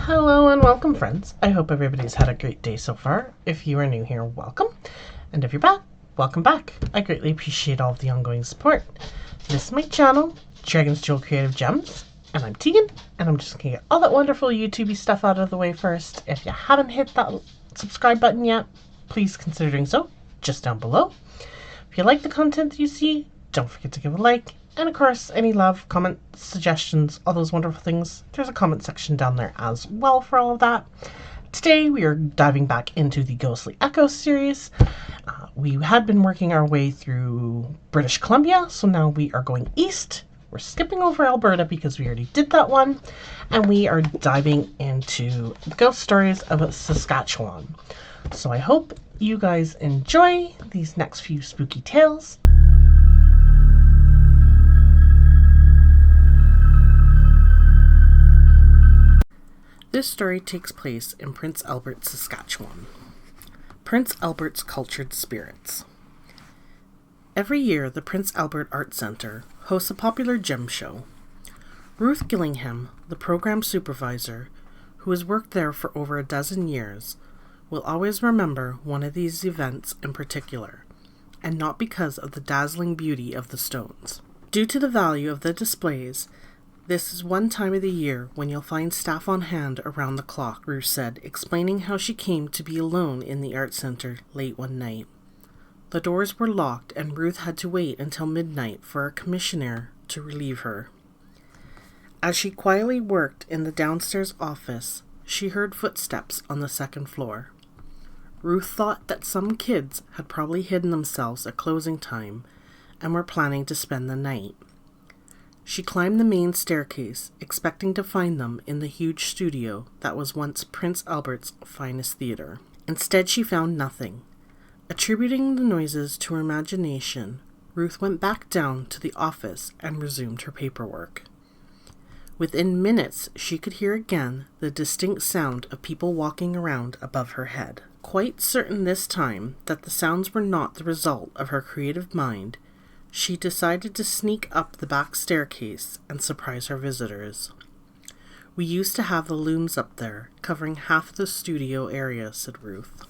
Hello and welcome, friends. I hope everybody's had a great day so far. If you are new here, welcome. And if you're back, welcome back. I greatly appreciate all of the ongoing support. This is my channel, Dragonsjewel Creative Gems, and I'm Tegan, and I'm just gonna get all that wonderful YouTubey stuff out of the way first. If you haven't hit that subscribe button yet, please consider doing so, just down below. If you like the content you see, don't forget to give a like. And of course, any love, comments, suggestions, all those wonderful things, there's a comment section down there as well for all of that. Today we are diving back into the Ghostly Echoes series. We had been working our way through British Columbia, so now we are going east. We're skipping over Alberta because we already did that one, and we are diving into the ghost stories of Saskatchewan. So I hope you guys enjoy these next few spooky tales. This story takes place in Prince Albert, Saskatchewan. Prince Albert's Cultured Spirits. Every year, the Prince Albert Art Centre hosts a popular gem show. Ruth Gillingham, the program supervisor, who has worked there for over a dozen years, will always remember one of these events in particular, and not because of the dazzling beauty of the stones. Due to the value of the displays, this is one time of the year when you'll find staff on hand around the clock, Ruth said, explaining how she came to be alone in the art center late one night. The doors were locked and Ruth had to wait until midnight for a commissioner to relieve her. As she quietly worked in the downstairs office, she heard footsteps on the second floor. Ruth thought that some kids had probably hidden themselves at closing time and were planning to spend the night. She climbed the main staircase, expecting to find them in the huge studio that was once Prince Albert's finest theater. Instead, she found nothing. Attributing the noises to her imagination, Ruth went back down to the office and resumed her paperwork. Within minutes, she could hear again the distinct sound of people walking around above her head. Quite certain this time that the sounds were not the result of her creative mind, she decided to sneak up the back staircase and surprise her visitors. "We used to have the looms up there, covering half the studio area," said Ruth.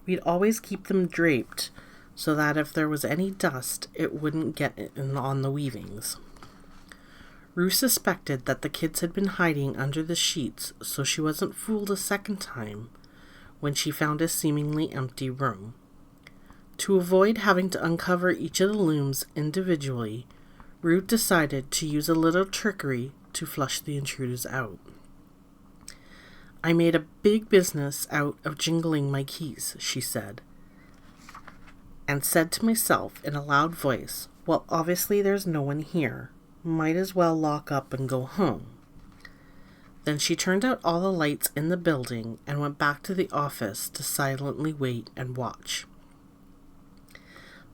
"We'd always keep them draped so that if there was any dust, it wouldn't get in on the weavings." Ruth suspected that the kids had been hiding under the sheets, so she wasn't fooled a second time when she found a seemingly empty room. To avoid having to uncover each of the looms individually, Ruth decided to use a little trickery to flush the intruders out. "I made a big business out of jingling my keys," she said, and said to myself in a loud voice, "Well, obviously there's no one here. Might as well lock up and go home." Then she turned out all the lights in the building and went back to the office to silently wait and watch.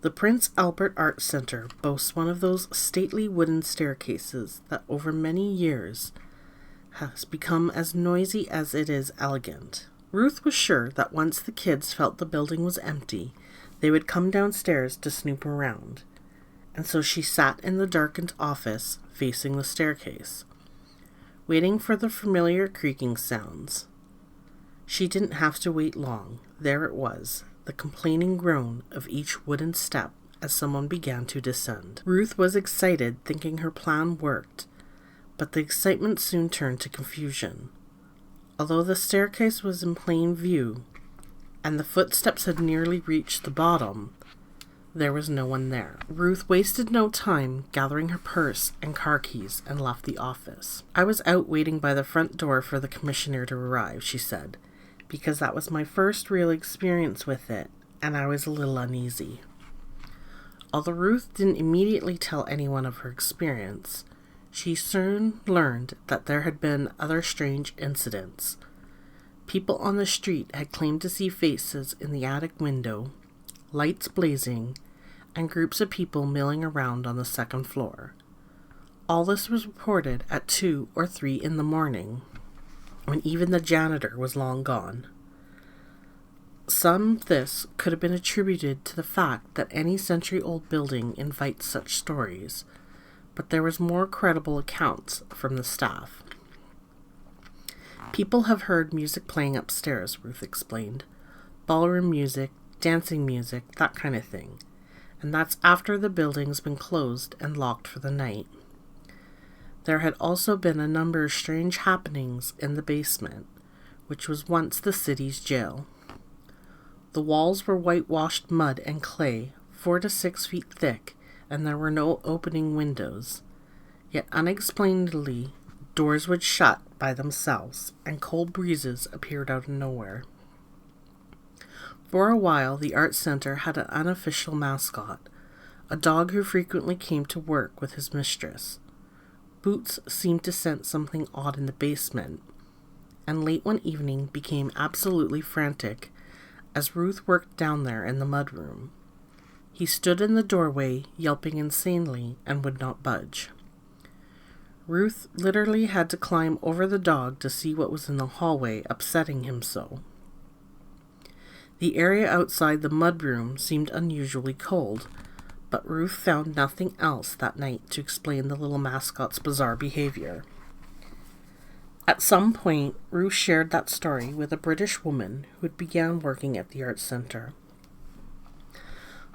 The Prince Albert Art Center boasts one of those stately wooden staircases that over many years has become as noisy as it is elegant. Ruth was sure that once the kids felt the building was empty, they would come downstairs to snoop around, and so she sat in the darkened office facing the staircase, waiting for the familiar creaking sounds. She didn't have to wait long. There it was, the complaining groan of each wooden step as someone began to descend. Ruth was excited, thinking her plan worked, but the excitement soon turned to confusion. Although the staircase was in plain view, and the footsteps had nearly reached the bottom, there was no one there. Ruth wasted no time gathering her purse and car keys and left the office. "I was out waiting by the front door for the commissioner to arrive," she said, "because that was my first real experience with it, and I was a little uneasy." Although Ruth didn't immediately tell anyone of her experience, she soon learned that there had been other strange incidents. People on the street had claimed to see faces in the attic window, lights blazing, and groups of people milling around on the second floor. All this was reported at 2 or 3 in the morning, when even the janitor was long gone. Some of this could have been attributed to the fact that any century-old building invites such stories, but there was more credible accounts from the staff. People have heard music playing upstairs, Ruth explained. Ballroom music, dancing music, that kind of thing. And that's after the building's been closed and locked for the night. There had also been a number of strange happenings in the basement, which was once the city's jail. The walls were whitewashed mud and clay, 4 to 6 feet thick, and there were no opening windows. Yet unexplainably, doors would shut by themselves, and cold breezes appeared out of nowhere. For a while, the art center had an unofficial mascot, a dog who frequently came to work with his mistress. Boots seemed to sense something odd in the basement, and late one evening became absolutely frantic as Ruth worked down there in the mudroom. He stood in the doorway, yelping insanely, and would not budge. Ruth literally had to climb over the dog to see what was in the hallway, upsetting him so. The area outside the mudroom seemed unusually cold, but Ruth found nothing else that night to explain the little mascot's bizarre behavior. At some point, Ruth shared that story with a British woman who had began working at the art center.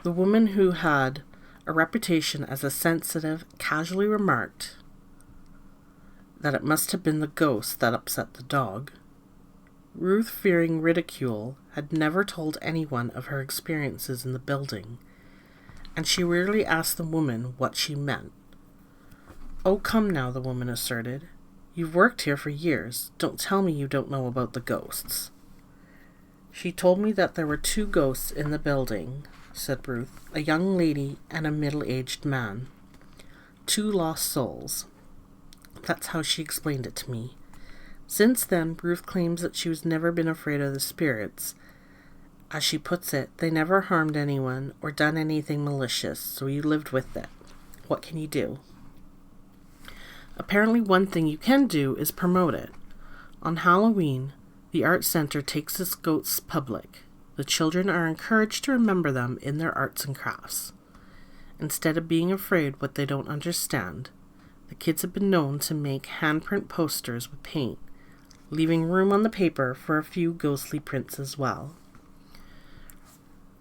The woman, who had a reputation as a sensitive, casually remarked that it must have been the ghost that upset the dog. Ruth, fearing ridicule, had never told anyone of her experiences in the building, and she rarely asked the woman what she meant. "Oh, come now," the woman asserted. "You've worked here for years. Don't tell me you don't know about the ghosts." "She told me that there were 2 ghosts in the building," said Ruth, "a young lady and a middle-aged man. 2 lost souls. That's how she explained it to me. Since then, Ruth claims that she was never been afraid of the spirits. As she puts it, they never harmed anyone or done anything malicious, so you lived with it. What can you do?" Apparently one thing you can do is promote it. On Halloween, the art center takes its ghosts public. The children are encouraged to remember them in their arts and crafts. Instead of being afraid what they don't understand, the kids have been known to make handprint posters with paint, leaving room on the paper for a few ghostly prints as well.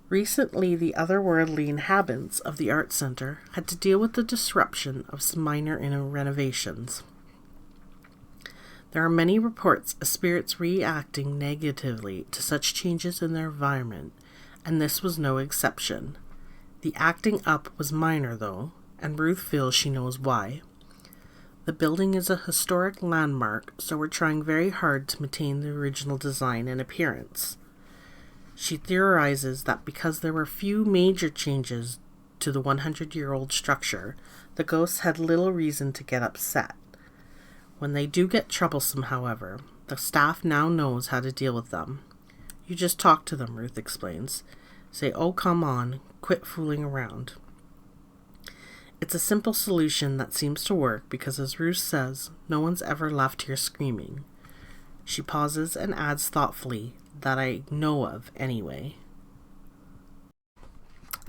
Recently, the otherworldly inhabitants of the art center had to deal with the disruption of some minor inner renovations. There are many reports of spirits reacting negatively to such changes in their environment, and this was no exception. The acting up was minor, though, and Ruth feels she knows why. The building is a historic landmark, so we're trying very hard to maintain the original design and appearance. She theorizes that because there were few major changes to the 100-year-old structure, the ghosts had little reason to get upset. When they do get troublesome, however, the staff now knows how to deal with them. You just talk to them, Ruth explains. Say, "Oh, come on, quit fooling around." It's a simple solution that seems to work because, as Ruth says, no one's ever left here screaming. She pauses and adds thoughtfully, "that I know of anyway."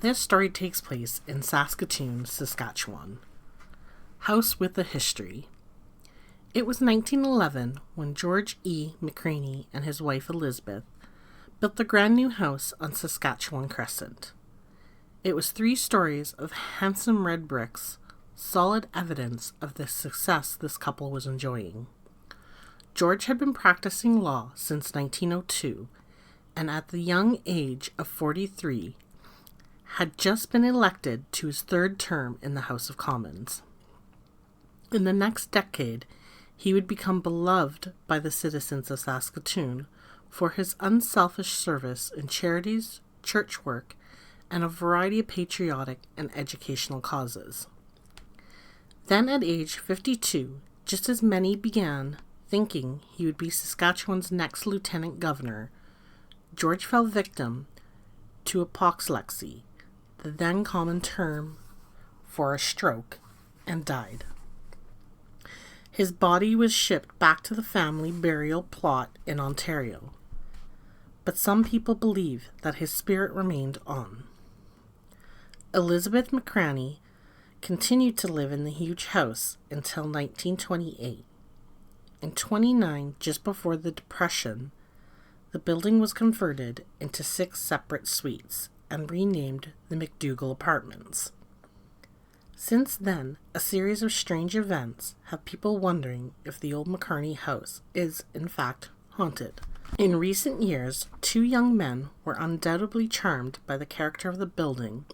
This story takes place in Saskatoon, Saskatchewan. House with a history. It was 1911 when George E. McCraney and his wife Elizabeth built the grand new house on Saskatchewan Crescent. It was 3 stories of handsome red bricks, solid evidence of the success this couple was enjoying. George had been practicing law since 1902, and at the young age of 43, had just been elected to his 3rd term in the House of Commons. In the next decade, he would become beloved by the citizens of Saskatoon for his unselfish service in charities, church work, and a variety of patriotic and educational causes. Then at age 52, just as many began thinking he would be Saskatchewan's next lieutenant governor, George fell victim to apoplexy, the then common term for a stroke, and died. His body was shipped back to the family burial plot in Ontario, but some people believe that his spirit remained on. Elizabeth McCraney continued to live in the huge house until 1928. In 1929, just before the Depression, the building was converted into 6 separate suites and renamed the McDougall Apartments. Since then, a series of strange events have people wondering if the old McCartney house is, in fact, haunted. In recent years, 2 young men were undoubtedly charmed by the character of the building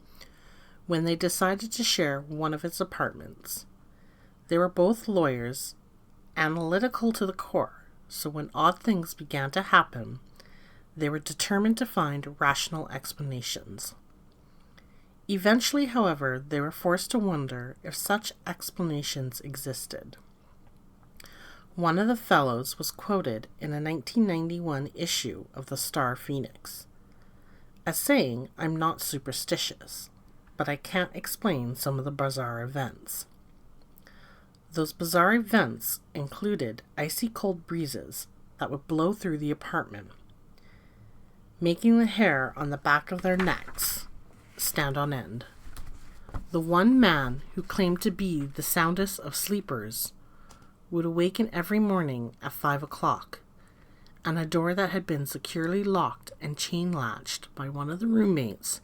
when they decided to share one of its apartments. They were both lawyers, analytical to the core, so when odd things began to happen, they were determined to find rational explanations. Eventually, however, they were forced to wonder if such explanations existed. One of the fellows was quoted in a 1991 issue of the Star Phoenix as saying, "I'm not superstitious, but I can't explain some of the bizarre events." Those bizarre events included icy cold breezes that would blow through the apartment, making the hair on the back of their necks stand on end. The one man who claimed to be the soundest of sleepers would awaken every morning at 5 o'clock, and a door that had been securely locked and chain-latched by one of the roommates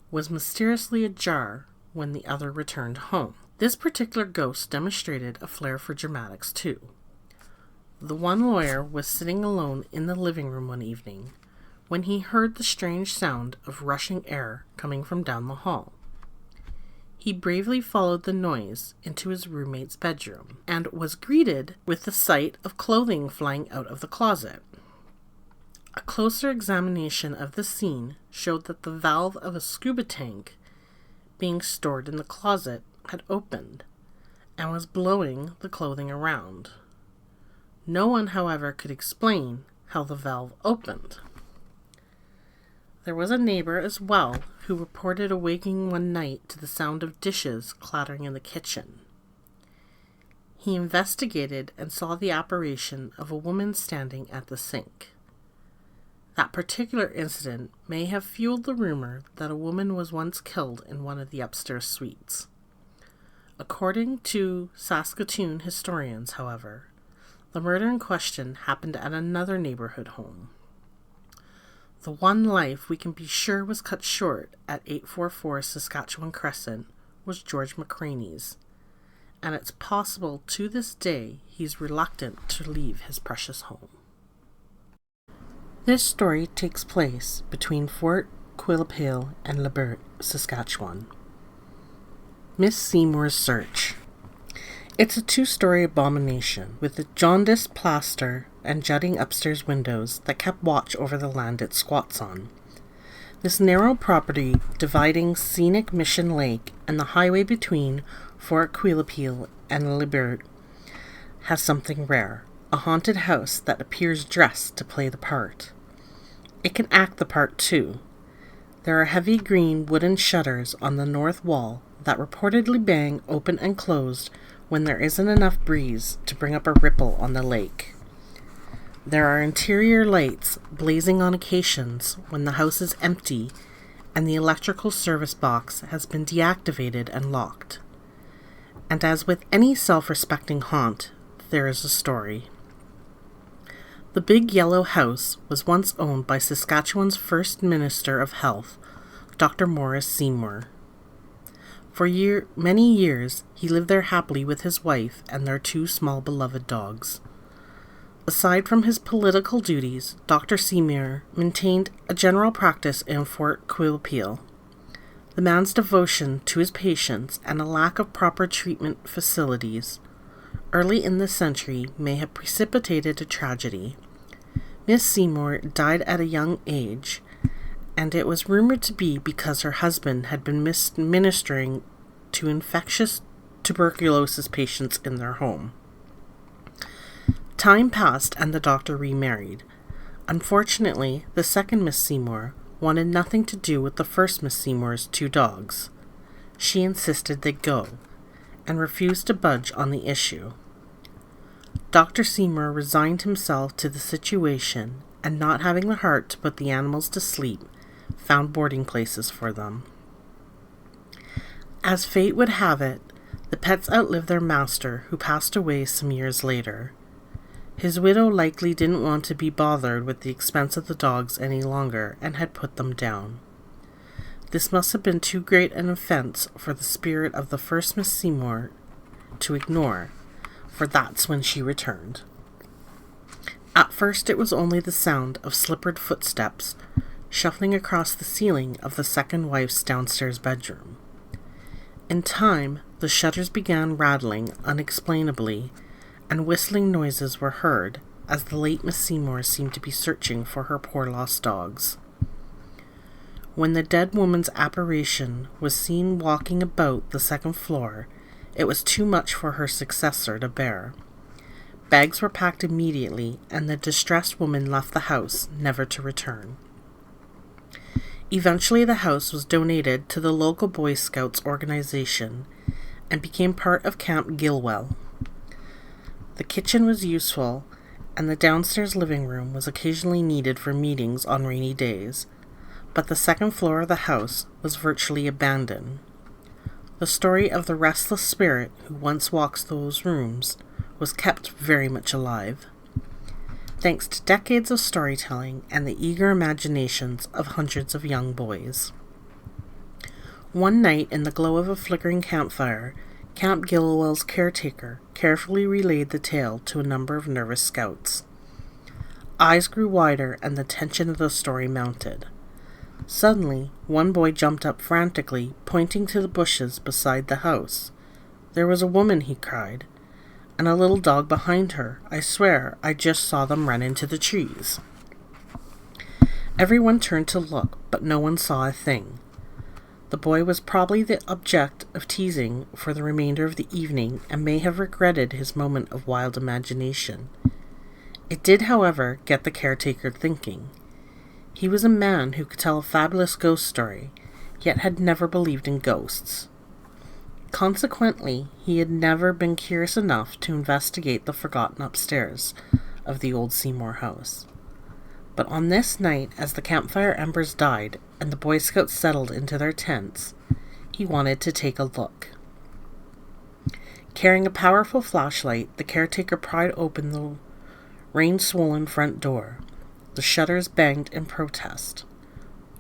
was mysteriously ajar when the other returned home. This particular ghost demonstrated a flair for dramatics too. The one lawyer was sitting alone in the living room one evening when he heard the strange sound of rushing air coming from down the hall. He bravely followed the noise into his roommate's bedroom and was greeted with the sight of clothing flying out of the closet. A closer examination of the scene showed that the valve of a scuba tank being stored in the closet had opened and was blowing the clothing around. No one, however, could explain how the valve opened. There was a neighbor as well who reported awaking one night to the sound of dishes clattering in the kitchen. He investigated and saw the apparition of a woman standing at the sink. That particular incident may have fueled the rumor that a woman was once killed in one of the upstairs suites. According to Saskatchewan historians, however, the murder in question happened at another neighborhood home. The one life we can be sure was cut short at 844 Saskatchewan Crescent was George McCraney's, and it's possible to this day he's reluctant to leave his precious home. This story takes place between Fort Quilpale and Lebert, Saskatchewan. Miss Seymour's Search. It's a 2-story abomination with a jaundiced plaster and jutting upstairs windows that kept watch over the land it squats on. This narrow property dividing scenic Mission Lake and the highway between Fort Quilpale and Lebert has something rare, a haunted house that appears dressed to play the part. It can act the part too. There are heavy green wooden shutters on the north wall that reportedly bang open and closed when there isn't enough breeze to bring up a ripple on the lake. There are interior lights blazing on occasions when the house is empty and the electrical service box has been deactivated and locked. And as with any self-respecting haunt, there is a story. The big yellow house was once owned by Saskatchewan's first Minister of Health, Dr. Morris Seymour. For many years, he lived there happily with his wife and their 2 small beloved dogs. Aside from his political duties, Dr. Seymour maintained a general practice in Fort Quilpale. The man's devotion to his patients and a lack of proper treatment facilities early in the century may have precipitated a tragedy. Miss Seymour died at a young age, and it was rumored to be because her husband had been ministering to infectious tuberculosis patients in their home. Time passed and the doctor remarried. Unfortunately, the second Miss Seymour wanted nothing to do with the first Miss Seymour's 2 dogs. She insisted they go, and refused to budge on the issue. Dr. Seymour resigned himself to the situation, and not having the heart to put the animals to sleep, found boarding places for them. As fate would have it, the pets outlived their master, who passed away some years later, His widow likely didn't want to be bothered with the expense of the dogs any longer and had put them down. This must have been too great an offense for the spirit of the first Miss Seymour to ignore, for that's when she returned. At first it was only the sound of slippered footsteps shuffling across the ceiling of the second wife's downstairs bedroom. In time, the shutters began rattling unexplainably, and whistling noises were heard as the late Miss Seymour seemed to be searching for her poor lost dogs. When the dead woman's apparition was seen walking about the second floor, it was too much for her successor to bear. Bags were packed immediately, and the distressed woman left the house, never to return. Eventually the house was donated to the local Boy Scouts organization and became part of Camp Gilwell. The kitchen was useful, and the downstairs living room was occasionally needed for meetings on rainy days, but the second floor of the house was virtually abandoned. The story of the restless spirit who once walks those rooms was kept very much alive, thanks to decades of storytelling and the eager imaginations of hundreds of young boys. One night, in the glow of a flickering campfire, Camp Gilwell's caretaker carefully relayed the tale to a number of nervous scouts. Eyes grew wider and the tension of the story mounted. Suddenly, one boy jumped up frantically, pointing to the bushes beside the house. "There was a woman," he cried, "and a little dog behind her. I swear, I just saw them run into the trees." Everyone turned to look, but no one saw a thing. The boy was probably the object of teasing for the remainder of the evening and may have regretted his moment of wild imagination. It did, however, get the caretaker thinking. He was a man who could tell a fabulous ghost story, yet had never believed in ghosts. Consequently, he had never been curious enough to investigate the forgotten upstairs of the old Seymour house. But on this night, as the campfire embers died and the Boy Scouts settled into their tents, he wanted to take a look. Carrying a powerful flashlight, the caretaker pried open the rain-swollen front door. The shutters banged in protest.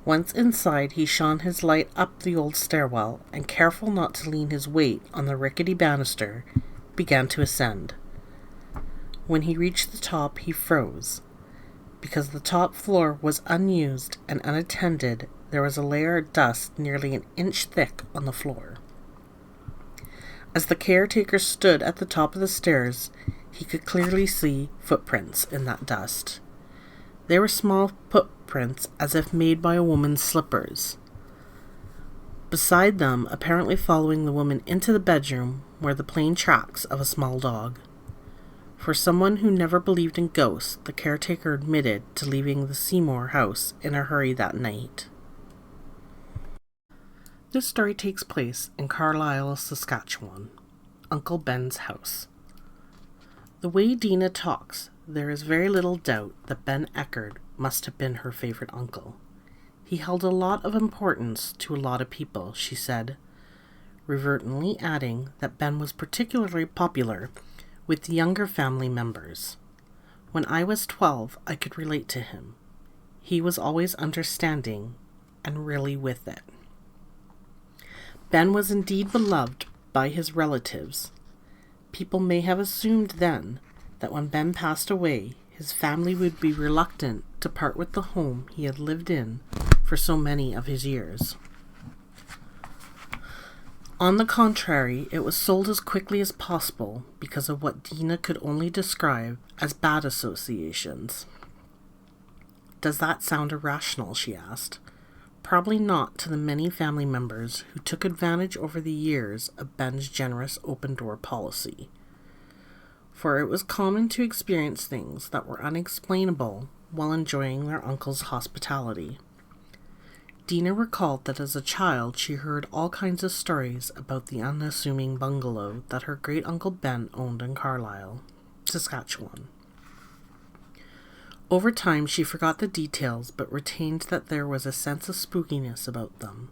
Once inside, he shone his light up the old stairwell, and careful not to lean his weight on the rickety banister, began to ascend. When he reached the top, he froze. Because the top floor was unused and unattended, there was a layer of dust nearly an inch thick on the floor. As the caretaker stood at the top of the stairs, he could clearly see footprints in that dust. They were small footprints, as if made by a woman's slippers. Beside them, apparently following the woman into the bedroom, were the plain tracks of a small dog. For someone who never believed in ghosts, the caretaker admitted to leaving the Seymour house in a hurry that night. This story takes place in Carlisle, Saskatchewan, Uncle Ben's house. The way Dina talks, there is very little doubt that Ben Eckert must have been her favorite uncle. He held a lot of importance to a lot of people, she said, reverently adding that Ben was particularly popular with the younger family members. When I was 12, I could relate to him. He was always understanding and really with it. Ben was indeed beloved by his relatives. People may have assumed then that when Ben passed away, his family would be reluctant to part with the home he had lived in for so many of his years. On the contrary, it was sold as quickly as possible because of what Dina could only describe as bad associations. "Does that sound irrational?" she asked. Probably not to the many family members who took advantage over the years of Ben's generous open-door policy. For it was common to experience things that were unexplainable while enjoying their uncle's hospitality. Dina recalled that as a child she heard all kinds of stories about the unassuming bungalow that her great-uncle Ben owned in Carlisle, Saskatchewan. Over time she forgot the details but retained that there was a sense of spookiness about them.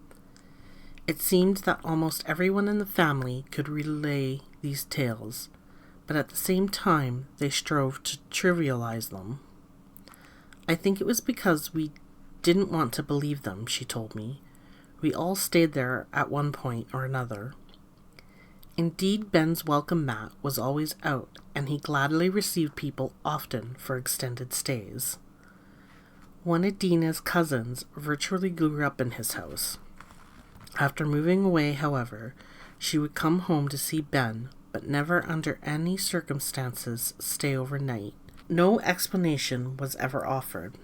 It seemed that almost everyone in the family could relay these tales, but at the same time they strove to trivialize them. I think it was because we didn't want to believe them, she told me. We all stayed there at one point or another. Indeed, Ben's welcome mat was always out, and he gladly received people often for extended stays. One of Dina's cousins virtually grew up in his house. After moving away, however, she would come home to see Ben, but never under any circumstances stay overnight. No explanation was ever offered.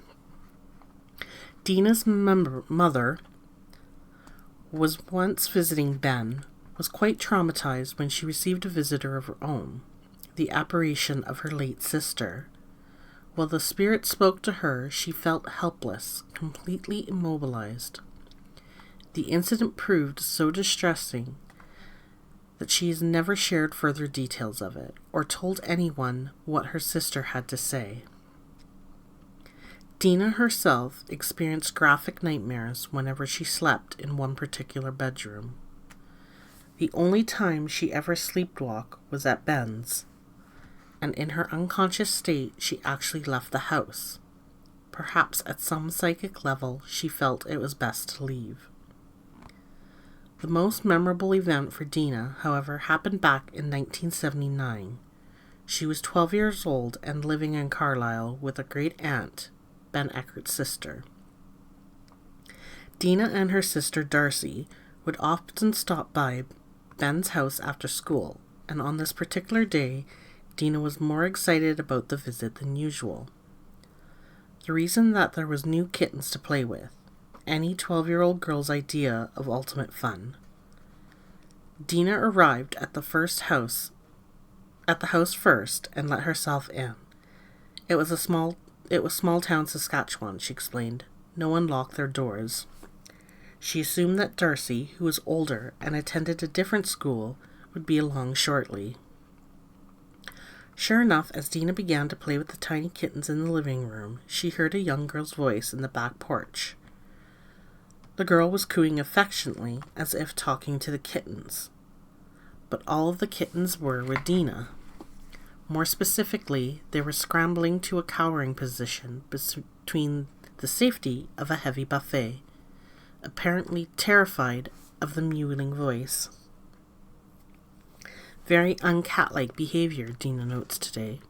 Dina's mother was once visiting Ben, was quite traumatized when she received a visitor of her own, the apparition of her late sister. While the spirit spoke to her, she felt helpless, completely immobilized. The incident proved so distressing that she has never shared further details of it, or told anyone what her sister had to say. Dina herself experienced graphic nightmares whenever she slept in one particular bedroom. The only time she ever sleepwalked was at Ben's, and in her unconscious state she actually left the house. Perhaps at some psychic level she felt it was best to leave. The most memorable event for Dina, however, happened back in 1979. She was 12 years old and living in Carlisle with a great aunt, Ben Eckert's sister. Dina and her sister Darcy would often stop by Ben's house after school, and on this particular day, Dina was more excited about the visit than usual. The reason that there was new kittens to play with, any 12-year-old girl's idea of ultimate fun. Dina arrived at the house first and let herself in. It was small town Saskatchewan, she explained. No one locked their doors. She assumed that Darcy, who was older and attended a different school, would be along shortly. Sure enough, as Dina began to play with the tiny kittens in the living room, she heard a young girl's voice in the back porch. The girl was cooing affectionately, as if talking to the kittens. But all of the kittens were with Dina. More specifically, they were scrambling to a cowering position between the safety of a heavy buffet, apparently terrified of the mewling voice. Very uncat-like behavior, Dina notes today.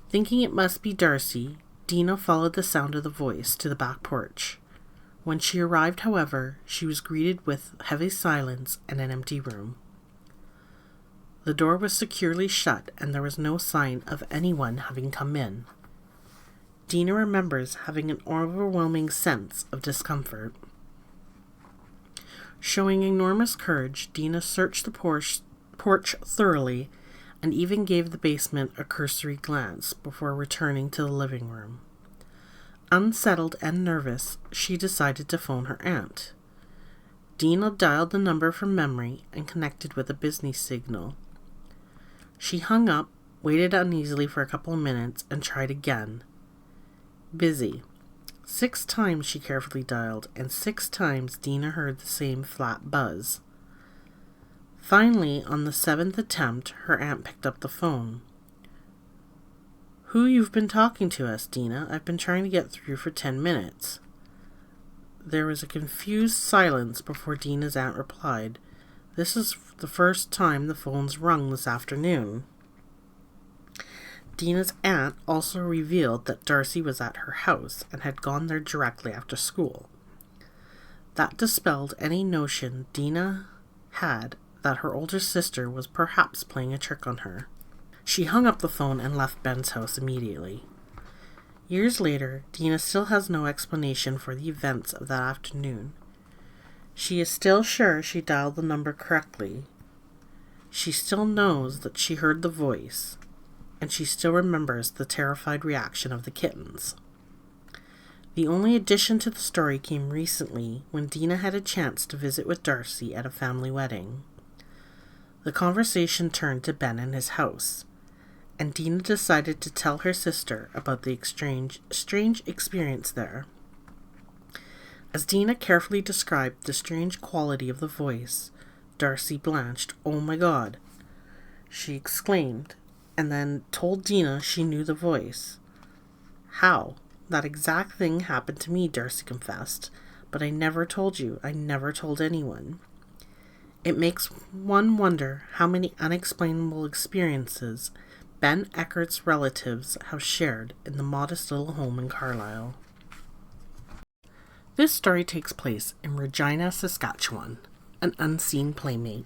Thinking it must be Darcy, Dina followed the sound of the voice to the back porch. When she arrived, however, she was greeted with heavy silence and an empty room. The door was securely shut, and there was no sign of anyone having come in. Dina remembers having an overwhelming sense of discomfort. Showing enormous courage, Dina searched the porch thoroughly and even gave the basement a cursory glance before returning to the living room. Unsettled and nervous, she decided to phone her aunt. Dina dialed the number from memory and connected with a busy signal. She hung up, waited uneasily for a couple of minutes, and tried again. Busy. 6 times she carefully dialed, and 6 times Dina heard the same flat buzz. Finally, on the 7th attempt, her aunt picked up the phone. "Who you've been talking to?" asked Dina. "I've been trying to get through for 10 minutes. There was a confused silence before Dina's aunt replied, "This is the first time the phone's rung this afternoon." Dina's aunt also revealed that Darcy was at her house and had gone there directly after school. That dispelled any notion Dina had that her older sister was perhaps playing a trick on her. She hung up the phone and left Ben's house immediately. Years later, Dina still has no explanation for the events of that afternoon. She is still sure she dialed the number correctly. She still knows that she heard the voice, and she still remembers the terrified reaction of the kittens. The only addition to the story came recently when Dina had a chance to visit with Darcy at a family wedding. The conversation turned to Ben and his house, and Dina decided to tell her sister about the strange experience there. As Dina carefully described the strange quality of the voice, Darcy blanched. "Oh my God," she exclaimed. and then told Dina she knew the voice. How? That exact thing happened to me, Darcy confessed, but I never told you. I never told anyone. It makes one wonder how many unexplainable experiences Ben Eckert's relatives have shared in the modest little home in Carlisle. This story takes place in Regina, Saskatchewan, an unseen playmate.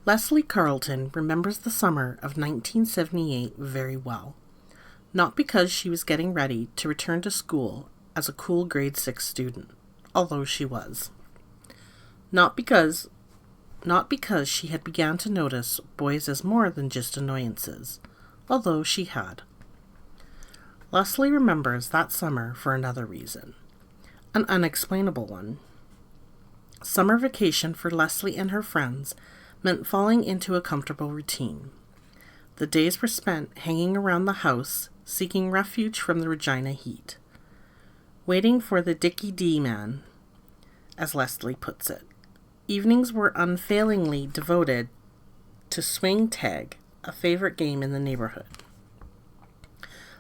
Leslie Carleton remembers the summer of 1978 very well. Not because she was getting ready to return to school as a cool grade 6 student, although she was. Not because she had begun to notice boys as more than just annoyances, although she had. Leslie remembers that summer for another reason, an unexplainable one. Summer vacation for Leslie and her friends meant falling into a comfortable routine. The days were spent hanging around the house, seeking refuge from the Regina heat. Waiting for the Dickie D man, as Leslie puts it. Evenings were unfailingly devoted to swing tag, a favorite game in the neighborhood.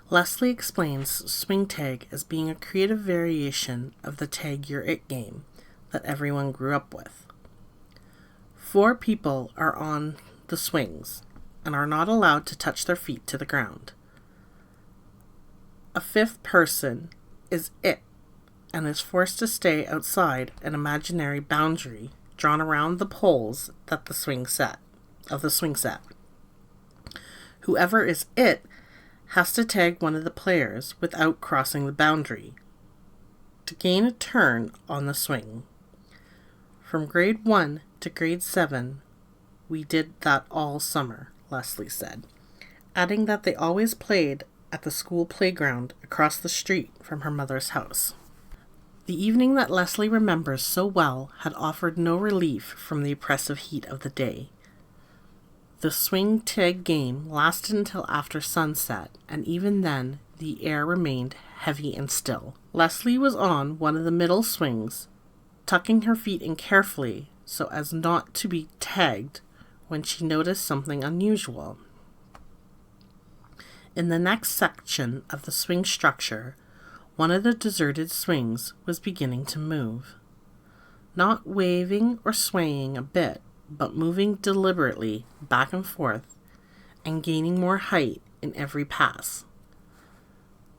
Leslie explains swing tag as being a creative variation of the tag your it game that everyone grew up with. 4 people are on the swings and are not allowed to touch their feet to the ground. A 5th person is it and is forced to stay outside an imaginary boundary drawn around the poles that the swing set. Whoever is it has to tag one of the players without crossing the boundary to gain a turn on the swing. From grade 1 to grade 7, we did that all summer, Leslie said, adding that they always played at the school playground across the street from her mother's house. The evening that Leslie remembers so well had offered no relief from the oppressive heat of the day. The swing tag game lasted until after sunset, and even then the air remained heavy and still. Leslie was on one of the middle swings, tucking her feet in carefully so as not to be tagged when she noticed something unusual. In the next section of the swing structure, one of the deserted swings was beginning to move. Not waving or swaying a bit, but moving deliberately back and forth and gaining more height in every pass.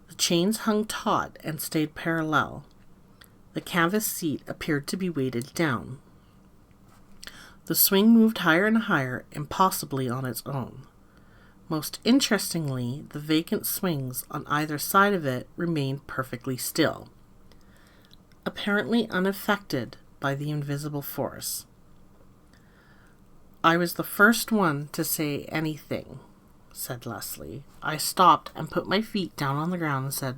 The chains hung taut and stayed parallel. The canvas seat appeared to be weighted down. The swing moved higher and higher, impossibly on its own. Most interestingly, the vacant swings on either side of it remained perfectly still, apparently unaffected by the invisible force. I was the first one to say anything, said Leslie. I stopped and put my feet down on the ground and said,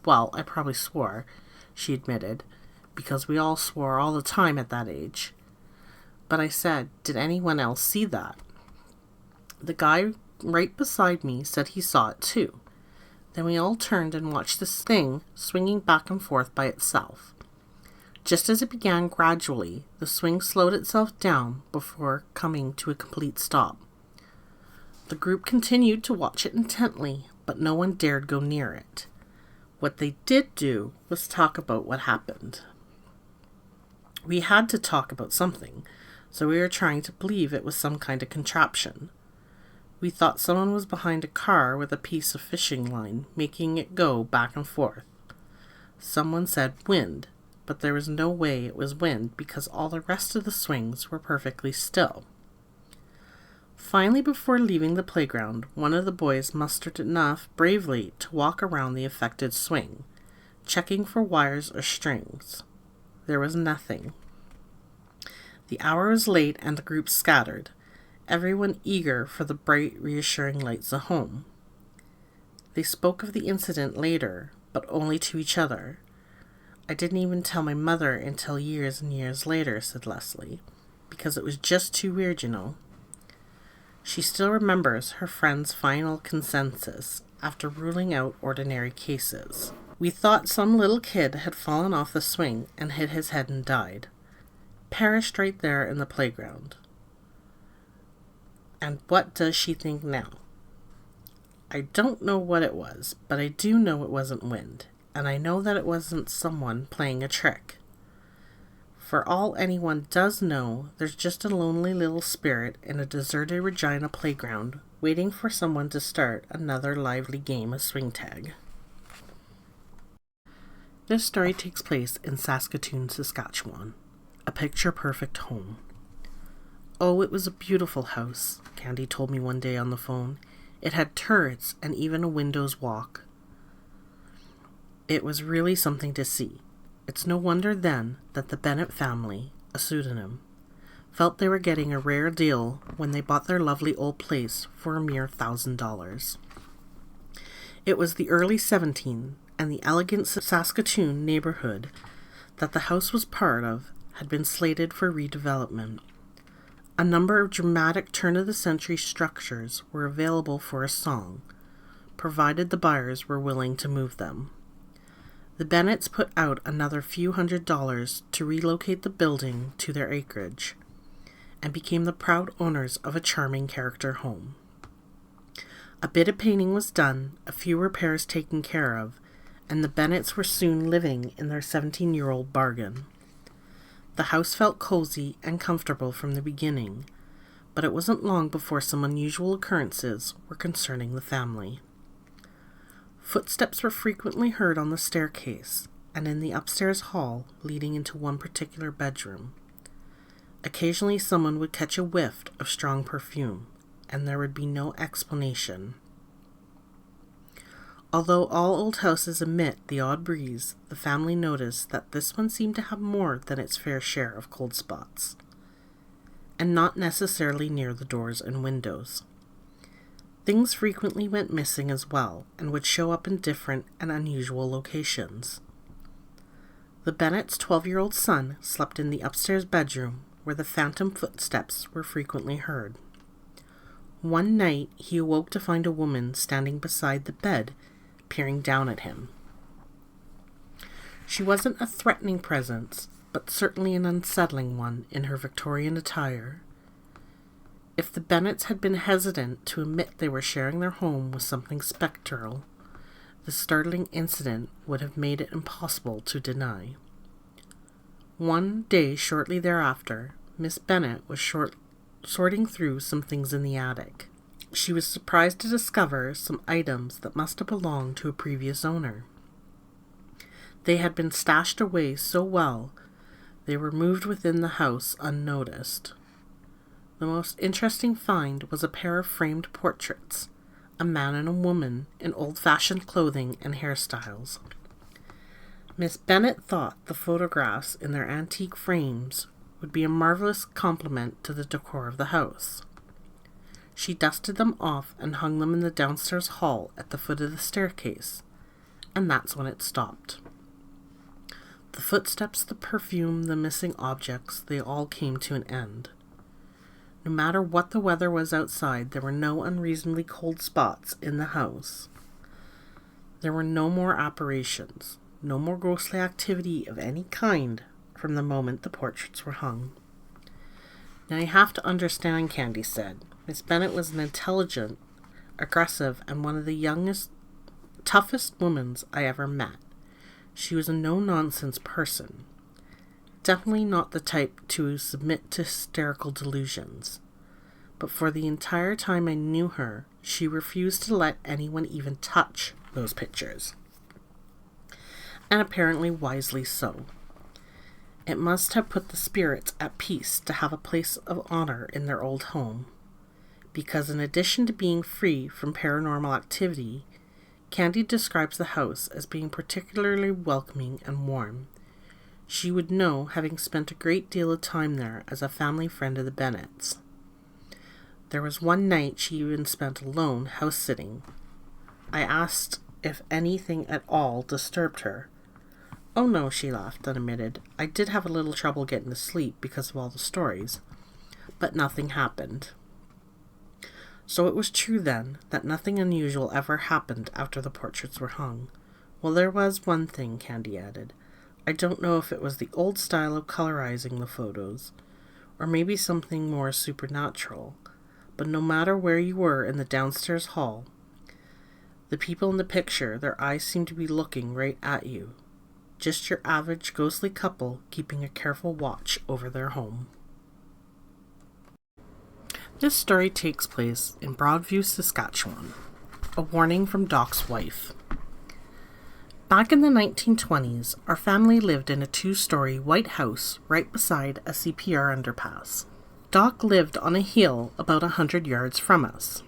well, I probably swore, she admitted, because we all swore all the time at that age. But I said, did anyone else see that? The guy right beside me said he saw it too. Then we all turned and watched this thing swinging back and forth by itself. Just as it began gradually, the swing slowed itself down before coming to a complete stop. The group continued to watch it intently, but no one dared go near it. What they did do was talk about what happened. We had to talk about something, so we were trying to believe it was some kind of contraption. We thought someone was behind a car with a piece of fishing line, making it go back and forth. Someone said wind, but there was no way it was wind because all the rest of the swings were perfectly still. Finally, before leaving the playground, one of the boys mustered enough bravely to walk around the affected swing, checking for wires or strings. There was nothing. The hour was late and the group scattered, everyone eager for the bright, reassuring lights of home. They spoke of the incident later, but only to each other. I didn't even tell my mother until years and years later, said Leslie, because it was just too weird, you know. She still remembers her friend's final consensus after ruling out ordinary cases. We thought some little kid had fallen off the swing and hit his head and died. Perished right there in the playground. And what does she think now? I don't know what it was, but I do know it wasn't wind, and I know that it wasn't someone playing a trick. For all anyone does know, there's just a lonely little spirit in a deserted Regina playground waiting for someone to start another lively game of swing tag. This story takes place in Saskatoon, Saskatchewan, a picture-perfect home. Oh, it was a beautiful house, Candy told me one day on the phone. It had turrets and even a window's walk. It was really something to see. It's no wonder then that the Bennett family, a pseudonym, felt they were getting a rare deal when they bought their lovely old place for a mere $1,000. It was the early 17th, and the elegant Saskatoon neighborhood that the house was part of had been slated for redevelopment. A number of dramatic turn-of-the-century structures were available for a song, provided the buyers were willing to move them. The Bennetts put out another few $100s to relocate the building to their acreage, and became the proud owners of a charming character home. A bit of painting was done, a few repairs taken care of, and the Bennetts were soon living in their 17-year-old bargain. The house felt cozy and comfortable from the beginning, but it wasn't long before some unusual occurrences were concerning the family. Footsteps were frequently heard on the staircase and in the upstairs hall leading into one particular bedroom. Occasionally someone would catch a whiff of strong perfume, and there would be no explanation. Although all old houses emit the odd breeze, the family noticed that this one seemed to have more than its fair share of cold spots, and not necessarily near the doors and windows. Things frequently went missing as well, and would show up in different and unusual locations. The Bennett's 12-year-old son slept in the upstairs bedroom, where the phantom footsteps were frequently heard. One night, he awoke to find a woman standing beside the bed, peering down at him. She wasn't a threatening presence, but certainly an unsettling one in her Victorian attire. If the Bennetts had been hesitant to admit they were sharing their home with something spectral, the startling incident would have made it impossible to deny. One day shortly thereafter, Miss Bennett was sorting through some things in the attic. She was surprised to discover some items that must have belonged to a previous owner. They had been stashed away so well, they were moved within the house unnoticed. The most interesting find was a pair of framed portraits, a man and a woman in old-fashioned clothing and hairstyles. Miss Bennett thought the photographs in their antique frames would be a marvelous complement to the decor of the house. She dusted them off and hung them in the downstairs hall at the foot of the staircase, and that's when it stopped. The footsteps, the perfume, the missing objects, they all came to an end. No matter what the weather was outside, there were no unreasonably cold spots in the house. There were no more apparitions, no more ghostly activity of any kind from the moment the portraits were hung. Now you have to understand, Candy said, Miss Bennett was an intelligent, aggressive, and one of the youngest, toughest women I ever met. She was a no-nonsense person. Definitely not the type to submit to hysterical delusions. But for the entire time I knew her, she refused to let anyone even touch those pictures. And apparently wisely so. It must have put the spirits at peace to have a place of honor in their old home, because in addition to being free from paranormal activity, Candy describes the house as being particularly welcoming and warm. She would know, having spent a great deal of time there as a family friend of the Bennetts. There was one night she even spent alone house-sitting. I asked if anything at all disturbed her. "Oh no," she laughed and admitted. "I did have a little trouble getting to sleep because of all the stories, but nothing happened." So it was true then that nothing unusual ever happened after the portraits were hung. Well, there was one thing, Candy added. I don't know if it was the old style of colorizing the photos, or maybe something more supernatural, but no matter where you were in the downstairs hall, the people in the picture, their eyes seemed to be looking right at you. Just your average ghostly couple keeping a careful watch over their home. This story takes place in Broadview, Saskatchewan. A warning from Doc's wife. Back in the 1920s, our family lived in a 2-story white house right beside a CPR underpass. Doc lived on a hill about 100 yards from us.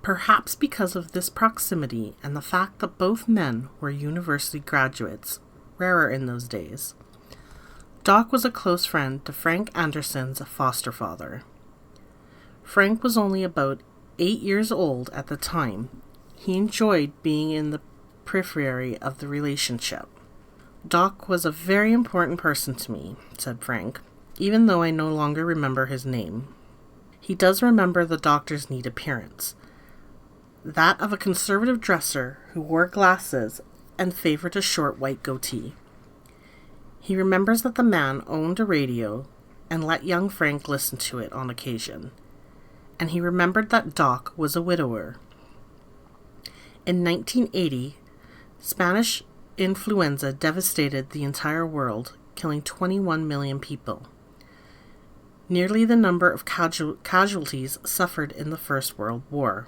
Perhaps because of this proximity and the fact that both men were university graduates, rarer in those days, Doc was a close friend to Frank Anderson's foster father. Frank was only about 8 years old at the time. He enjoyed being in the periphery of the relationship. Doc was a very important person to me, said Frank, even though I no longer remember his name. He does remember the doctor's neat appearance, that of a conservative dresser who wore glasses and favored a short white goatee. He remembers that the man owned a radio and let young Frank listen to it on occasion. And he remembered that Doc was a widower. In 1980, Spanish influenza devastated the entire world, killing 21 million people. Nearly the number of casualties suffered in the First World War.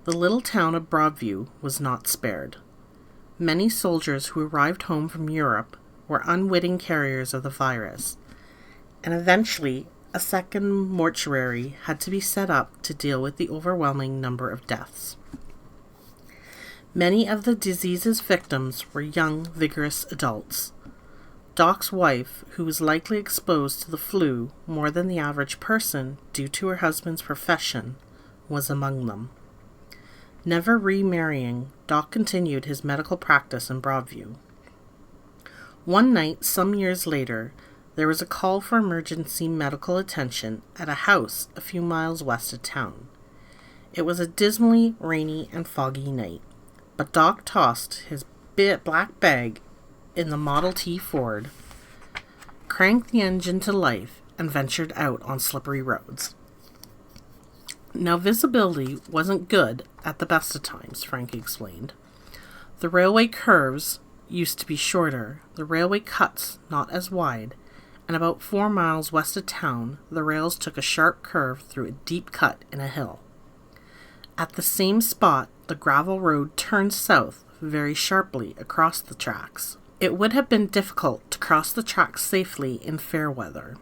The little town of Broadview was not spared. Many soldiers who arrived home from Europe were unwitting carriers of the virus, and eventually a second mortuary had to be set up to deal with the overwhelming number of deaths. Many of the disease's victims were young, vigorous adults. Doc's wife, who was likely exposed to the flu more than the average person due to her husband's profession, was among them. Never remarrying, Doc continued his medical practice in Broadview. One night, some years later, there was a call for emergency medical attention at a house a few miles west of town. It was a dismally rainy and foggy night, but Doc tossed his black bag in the Model T Ford, cranked the engine to life, and ventured out on slippery roads. Now, visibility wasn't good at the best of times, Frank explained. The railway curves used to be shorter, the railway cuts not as wide, and about 4 miles west of town, the rails took a sharp curve through a deep cut in a hill. At the same spot, the gravel road turned south very sharply across the tracks. It would have been difficult to cross the tracks safely in fair weather.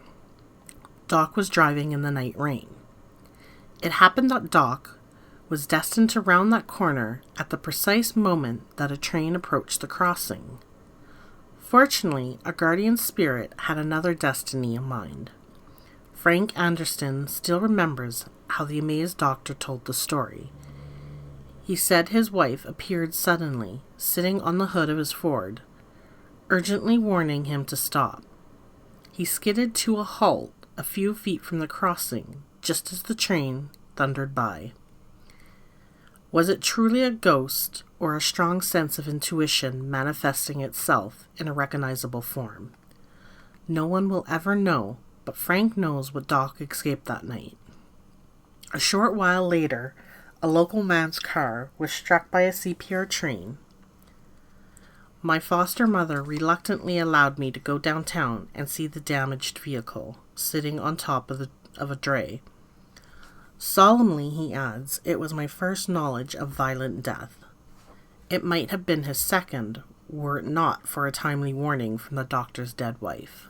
Doc was driving in the night rain. It happened that Doc was destined to round that corner at the precise moment that a train approached the crossing. Fortunately, a guardian spirit had another destiny in mind. Frank Anderson still remembers how the amazed doctor told the story. He said his wife appeared suddenly, sitting on the hood of his Ford, urgently warning him to stop. He skidded to a halt a few feet from the crossing, just as the train thundered by. Was it truly a ghost or a strong sense of intuition manifesting itself in a recognizable form? No one will ever know, but Frank knows what Doc escaped that night. A short while later, a local man's car was struck by a CPR train. My foster mother reluctantly allowed me to go downtown and see the damaged vehicle, sitting on top of a dray. Solemnly, he adds, it was my first knowledge of violent death. It might have been his second, were it not for a timely warning from the doctor's dead wife.